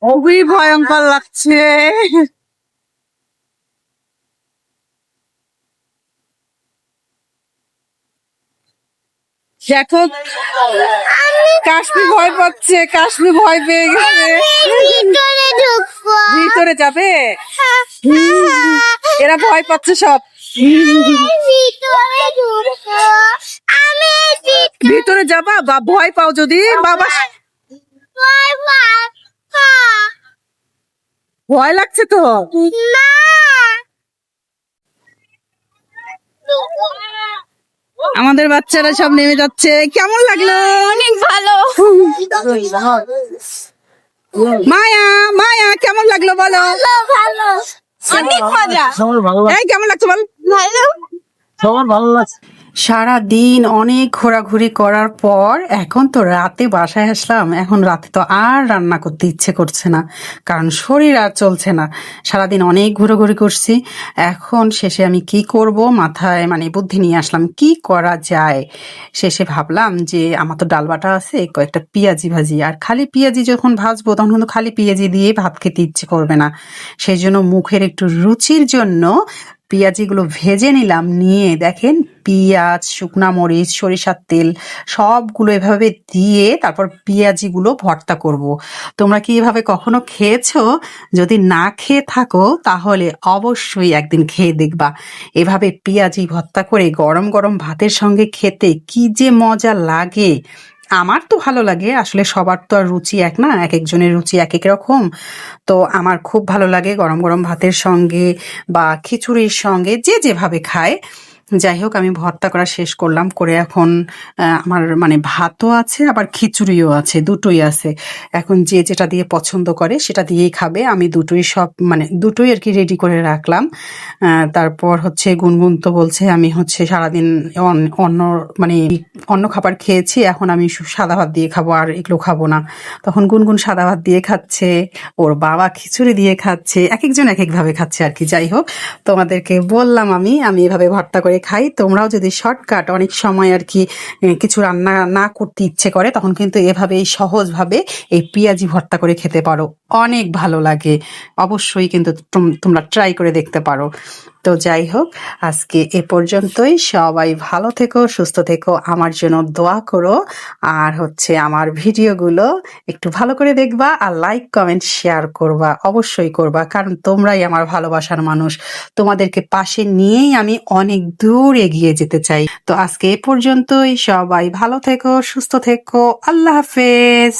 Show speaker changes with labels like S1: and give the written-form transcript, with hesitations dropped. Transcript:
S1: খুবই ভয়ঙ্কর লাগছে। দেখো কাশ্মীর ভয় পাচ্ছে, কাশ্মীর ভয় পেয়ে গেছে। ভিতরে যাবে, এরা ভয় পাচ্ছে সব। ভিতরে যাবা বা ভয় পাও যদি বাবা? ভয় লাগছে তো? আমাদের বাচ্চারা সব নেমে যাচ্ছে। কেমন লাগলো?
S2: অনেক ভালো।
S1: মায়া, মায়া কেমন লাগলো বলো?
S2: ভালো, অনেক মজা।
S1: এই কেমন লাগছে বল?
S2: ভালো।
S3: সবার ভালো লাগছে।
S1: সারা দিন অনেক ঘোরাঘুরি করার পর এখন তো রাতে বাসায় আসলাম। এখন রাতে তো আর রান্না করতে ইচ্ছে করছে না, কারণ শরীর আর চলছে না। সারাদিন অনেক ঘোরাঘুরি করছি। এখন শেষে আমি কি করব মাথায় মানে বুদ্ধি নিয়ে আসলাম কি করা যায়। শেষে ভাবলাম যে আমার তো ডাল বাটা আছে, কয়েকটা পেঁয়াজি ভাজি, আর খালি পেঁয়াজি যখন ভাজবো তখন কিন্তু খালি পেঁয়াজি দিয়ে ভাত খেতে ইচ্ছে করবে না। সেই জন্য মুখের একটু রুচির জন্য পেঁয়াজিগুলো ভেজে নিলাম। নিয়ে দেখেন পেঁয়াজ, শুকনা মরিচ, সরিষার তেল সবগুলো এভাবে দিয়ে তারপর পেঁয়াজিগুলো ভর্তা করব। তোমরা কি এভাবে কখনো খেয়েছো? যদি না খেয়ে থাকো তাহলে অবশ্যই একদিন খেয়ে দেখবা। এভাবে পেঁয়াজি ভর্তা করে গরম গরম ভাতের সঙ্গে খেতে কি যে মজা লাগে। আমার তো ভালো লাগে, আসলে সবার তো আর রুচি এক না, এক একজনের রুচি এক এক রকম। তো আমার খুব ভালো লাগে গরম গরম ভাতের সঙ্গে বা খিচুড়ির সঙ্গে, যে যেভাবে খায়। যাই হোক, আমি ভর্তা করা শেষ করলাম, করে এখন আমার মানে ভাতও আছে আবার খিচুড়িও আছে, দুটোই আছে। এখন যে যেটা দিয়ে পছন্দ করে সেটা দিয়েই খাবে। আমি দুটোই সব মানে দুটোই আর কি রেডি করে রাখলাম। তারপর হচ্ছে গুনগুন তো বলছে আমি হচ্ছে সারাদিন অন্য মানে অন্য খাবার খেয়েছি, এখন আমি সাদা ভাত দিয়ে খাবো, আর এগুলো খাবো না। তখন গুনগুন সাদা ভাত দিয়ে খাচ্ছে, ওর বাবা খিচুড়ি দিয়ে খাচ্ছে, এক একজন এক একভাবে খাচ্ছে আর কি। যাই হোক, তোমাদেরকে বললাম আমি এভাবে ভর্তা করে খাই। তোমরাও যদি শর্টকাট অনেক সময় আর কি কিছু রান্না না করতে ইচ্ছে করে, তখন কিন্তু এভাবেই সহজভাবে এই পেঁয়াজি ভর্তা করে খেতে পারো, অনেক ভালো লাগে। অবশ্যই কিন্তু তোমরা ট্রাই করে দেখতে পারো। তো যাই হোক, আজকে এ পর্যন্তই। সবাই ভালো থেকো, সুস্থ থেকো, আমার জন্য দোয়া করো। আর হচ্ছে আমার ভিডিওগুলো একটু ভালো করে দেখবা, আর লাইক কমেন্ট শেয়ার করবা, অবশ্যই করবা, কারণ তোমরাই আমার ভালোবাসার মানুষ। তোমাদেরকে পাশে নিয়েই আমি অনেক দূর এগিয়ে যেতে চাই। তো আজকে এ পর্যন্তই। সবাই ভালো থেকো, সুস্থ থেকো। আল্লাহ হাফেজ।